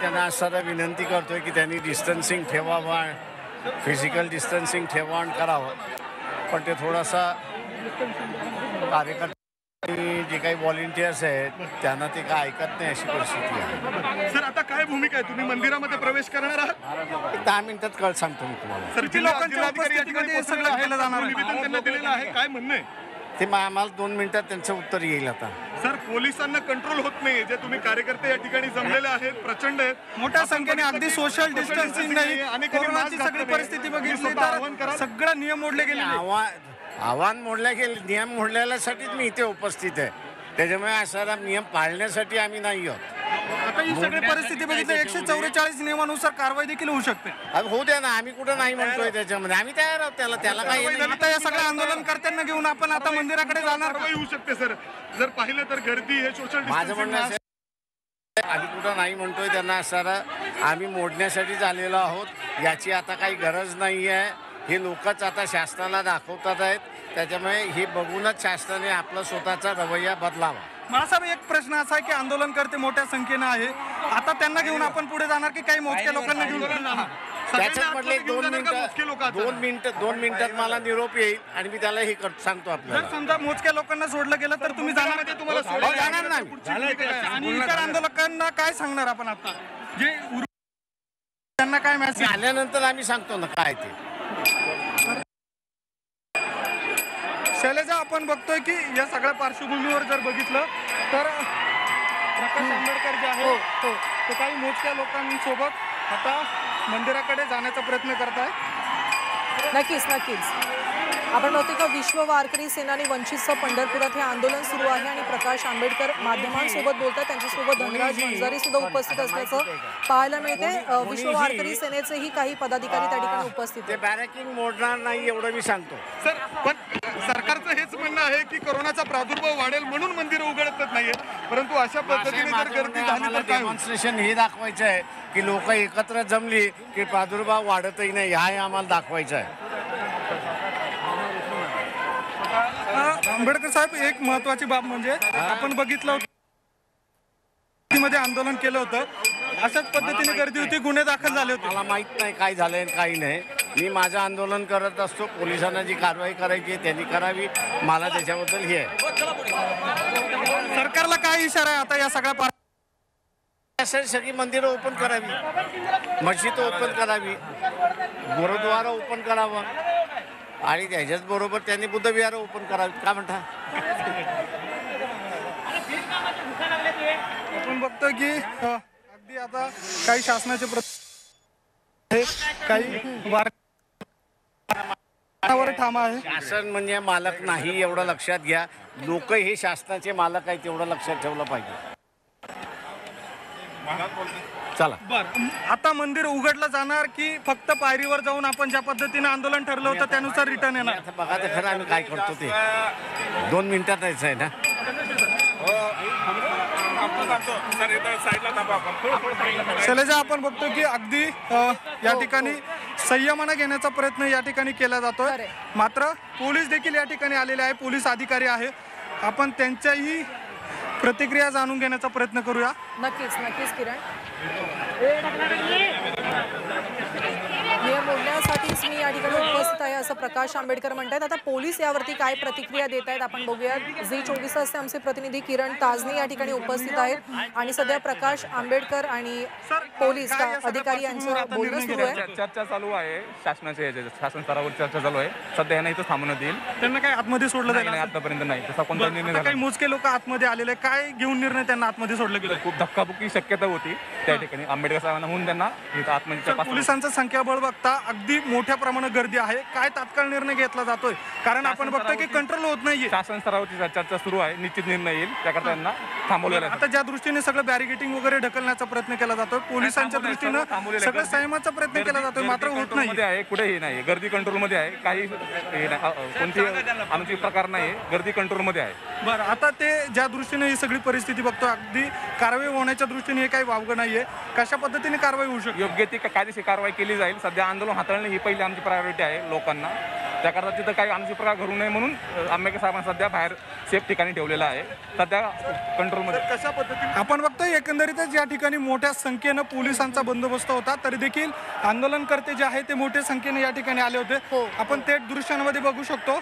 त्यांना सारा विनंती करतोय की त्यांनी डिस्टन्सिंग ठेवावं, फिजिकल डिस्टन्सिंग ठेवा आणि करावं. पण ते थोडासा कार्यकर्ते जे काही व्हॉलेंटियर्स आहेत त्यांना ते काय ऐकत नाही अशी परिस्थिती आहे. सर आता काय भूमिका आहे, तुम्ही मंदिरामध्ये प्रवेश करणार आहात? 10 मिनिटात सांगतो मी तुम्हाला. सर जिल्हाधिकारी या ठिकाणी सगळं केलं जाणार, निवेदन त्यांना दिलेलं आहे, काय म्हणणं आहे? ते आम्हाला 2 मिनिटात त्यांचं उत्तर येईल. आता सर पोलिसांना कंट्रोल होत नाही, जे तुम्ही कार्यकर्ते या ठिकाणी जमलेले आहेत प्रचंड आहेत, मोठ्या संख्येने, अगदी सोशल डिस्टन्सिंग नाही, कोरोनाची सगळी परिस्थिती बघितली तर सगळं नियम मोडले गेले. आव्हान मोडले गेले, नियम मोडल्यासाठीच मी इथे उपस्थित आहे. त्याच्यामुळे असा नियम पाळण्यासाठी आम्ही नाही आहोत. आता ही सगळी परिस्थिती बघितली 144 नियमानुसार कारवाई देखील होऊ शकते. होऊ द्या ना, आम्ही कुठं नाही म्हणतोय त्याच्यामध्ये, आम्ही तयार आहोत. त्याला काय आता या सगळ्या आंदोलनकर्त्यांना घेऊन आपण आता मंदिराकडे जाणार. कारवाई होऊ शकते सर, जर पाहिलं तर गर्दी हे सोशल माझं म्हणणं आहे, आम्ही कुठं नाही म्हणतोय त्यांना सारा आम्ही मोडण्यासाठीच आलेलो आहोत. याची आता काही गरज नाही आहे. हे लोकच आता शासनाला दाखवतात आहेत. त्याच्यामुळे हे बघूनच शासनाने आपला स्वतःचा रवैया बदलावा. माझा एक प्रश्न असा आहे की आंदोलनकर्ते मोठ्या संख्येनं आहे, आता त्यांना घेऊन आपण पुढे जाणार की काही मोजक्या लोकांना घेऊन? त्याच्यात म्हटले 2 मिनिटात मला निरोप येईल आणि मी त्याला हे सांगतो. आपल्याला जर समजा मोजक्या लोकांना सोडलं गेलं तर तुम्ही जाणार? जाणार नाही. आणि इतर आंदोलकांना काय सांगणार आपण आता, जे त्यांना काय मेसेज? आल्यानंतर आम्ही सांगतो ना काय ते. शैलजा, आपण बघतोय की या सगळ्या पार्श्वभूमीवर जर बघितलं तर प्रकाश आंबेडकर जे आहे ते काही मोजक्या लोकांसोबत आता मंदिराकडे जाण्याचा प्रयत्न करतायत. नक्कीच नक्कीच. आपण बघतोय का विश्व वारकरी सेना आणि वंचितचं पंढरपुरात हे आंदोलन सुरू आहे आणि प्रकाश आंबेडकर माध्यमांसोबत बोलतात. त्यांच्यासोबत धनराज वंजारी सुद्धा उपस्थित असल्याचं पाहायला मिळते. विश्व वारकरी सेनेचेही काही पदाधिकारी त्या ठिकाणी उपस्थित आहेत. बॅरॅकिंग मोडणार नाही एवढं मी सांगतो. सर पण सरकारचं हेच म्हणणं आहे की कोरोनाचा प्रादुर्भाव वाढेल म्हणून मंदिर उघडतच नाहीये, परंतु अशा पद्धतीने जर गर्दी झाली तर काय? डेमॉन्स्ट्रेशन हे दाखवायचं आहे की लोक एकत्र जमली की प्रादुर्भाव वाढतही नाही, हे आम्हाला दाखवायचं आहे. आंबेडकर साहेब, एक महत्वाची बाब म्हणजे आपण बघितलं मध्ये आंदोलन केलं होतं, अशाच पद्धतीने गर्दी होती, गुन्हे दाखल झाले होते. मला माहित नाही काय झालंय काही नाही. मी माझं आंदोलन करत असतो. पोलिसांना जी कारवाई करायची आहे त्यांनी करावी. मला त्याच्याबद्दल हे आहे. सरकारला काय इशारा आहे आता या सगळ्या सगळी मंदिरं ओपन करावी, मस्जिद ओपन करावी, गुरुद्वारा ओपन करावं आणि त्याच्याच बरोबर त्यांनी बुद्धविहार ओपन करावी. काय म्हणता? आपण बघतो की अगदी आता काही शासनाचे काही वारकऱ्यांवर ठाम आहे. शासन म्हणजे मालक नाही एवढं लक्षात घ्या. लोक हे शासनाचे मालक आहेत एवढं लक्षात ठेवलं पाहिजे. चला, बरं, आता मंदिर उघडलं जाणार की फक्त पायरीवर जाऊन आपण ज्या पद्धतीने आंदोलन ठरलं होतं त्यानुसार रिटर्न येणार? आता बघा तर खरं आम्ही काय करतो ते. 2 मिनिटात यायचं आहे ना. शैलजा, आपण बघतो की अगदी या ठिकाणी संयमानं घेण्याचा प्रयत्न या ठिकाणी केला जातोय, मात्र पोलीस देखील या ठिकाणी आलेले आहे, पोलीस अधिकारी आहे. आपण त्यांच्याही प्रतिक्रिया जाणून घेण्याचा प्रयत्न करूया. नक्कीच नक्कीच किरण. नियम मोडण्यासाठीच मी या ठिकाणी उपस्थित आहे असं प्रकाश आंबेडकर म्हणतात. आता पोलीस यावरती काय प्रतिक्रिया देत आहेत आपण बघूया. झी24 तासचे आमचे प्रतिनिधी किरण ताजनी या ठिकाणी उपस्थित आहेत आणि सध्या प्रकाश आंबेडकर आणि पोलीस अधिकारी यांचं बोलणं सुरू आहे. चर्चा चालू आहे, शासनाच्या शासन स्तरावर चर्चा चालू आहे. सध्या यांना इथं थांबवण्यात येईल. त्यांना काय आतमध्ये सोडलं जाईल? आतापर्यंत नाही तसा कोणता निर्णय झाला. काही मोजके लोक आतमध्ये आलेले, काय घेऊन निर्णय त्यांना आतमध्ये सोडलं गेलं? खूप धक्काबुक्की शक्यता होती त्या ठिकाणी आंबेडकर साहेबांना होऊन त्यांना इथं आतमध्ये. पोलिसांचं संख्याबळ बघता अगदी मोठ्या प्रमाणात गर्दी आहे. काय तात्काळ निर्णय घेतला जातोय? कारण आपण बघतोय की कंट्रोल होत नाहीये. शासन स्तरावरची चर्चा सुरू आहे, निश्चित निर्णय येईल. त्याकरता त्यांना थांबवलेलं आहे. आता ज्या दृष्टीने सगळं बॅरिगेटिंग वगैरे ढकलण्याचा प्रयत्न केला जातोय, पोलिसांच्या दृष्टीनं सगळं संयमाचा प्रयत्न केला जातोय, मात्र होत नाही आहे. कुठेही नाही, गर्दी कंट्रोल मध्ये आहे. काही कोणती आमची प्रकार नाही, गर्दी कंट्रोल मध्ये आहे. बरं, आता ते ज्या दृष्टीने ही सगळी परिस्थिती बघतो, अगदी कारवाई होण्याच्या दृष्टीने हे काही वावगं नाहीये. कशा पद्धतीने कारवाई होऊ शकते? योग्य ती कायदेशीर कारवाई केली जाईल. सध्या आंदोलन हाताळणे ही पहिली आमची प्रायोरिटी आहे. लोकांना. त्याकरता तिथं काही अनुचित प्रकार घडू नये म्हणून आंबेडकर साहेबांना सध्या बाहेर सेफ ठिकाणी ठेवलेलं आहे. सध्या कंट्रोलमध्ये. कशा पद्धतीने आपण बघतोय एकंदरीतच या ठिकाणी मोठ्या संख्येनं पोलिसांचा बंदोबस्त होता, तरी देखील आंदोलनकर्ते जे आहे ते मोठ्या संख्येने या ठिकाणी आले होते. आपण थेट दृश्यांमध्ये बघू शकतो.